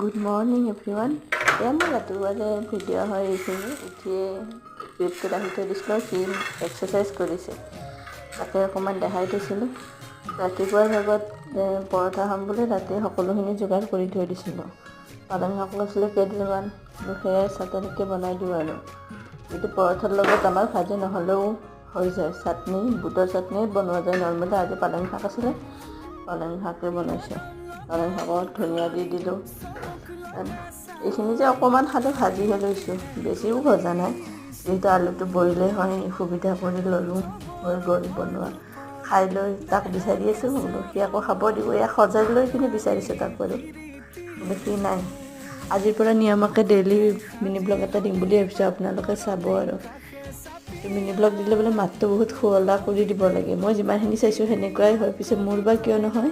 Good morning everyone. এয়া মোৰ ৰাতিপুৱা যে ভিডিঅ' হয় এইখিনি উঠিয়ে পেটটোত আহি থৈ দিছিলোঁ, সি এক্সাৰচাইজ কৰিছে তাকে অকণমান দেখাই থৈছিলোঁ। ৰাতিপুৱাৰ ভাগত পৰঠা খাম বুলি ৰাতি সকলোখিনি যোগাৰ কৰি থৈ দিছিলোঁ। পালেং শাক লৈছিলোঁ কেইদিনমান, সেয়াই চাটনিকৈ বনাই দিওঁ আৰু এইটো পৰঠাৰ লগত আমাৰ ভাজি নহ'লেও হৈ যায়। চাটনি বুটৰ চাটনি বনোৱা যায় নৰ্মেলি। আজি পালেং শাক আছিলে, পালেং শাকে বনাইছোঁ। পালেং শাকত ধনিয়া দি দিলোঁ। এইখিনি যে অকণমান খালি ভাজিহে লৈছোঁ, বেছিও ভজা নাই, যিহেতু আলুটো বইলেই হয়। সুবিধা কৰি ল'লোঁ, হৈ গ'ল বনোৱা। খাই লৈ তাক বিচাৰি আছোঁ, বোলো সি আকৌ খাব দিব। ইয়াক সজাই লৈ কিনে বিচাৰিছোঁ তাক বাৰু, বোলো সি নাই। আজিৰ পৰা নিয়মীয়াকৈ ডেইলি মিনি ব্লগ এটা দিম বুলি ভাবিছোঁ, আপোনালোকে চাব আৰু। মিনি ব্লগ দিলে বোলে মাতটো বহুত শুৱলা কৰি দিব লাগে। মই যিমানখিনি চাইছোঁ সেনেকুৱাই হয়, পিছে মোৰ বা কিয় নহয়।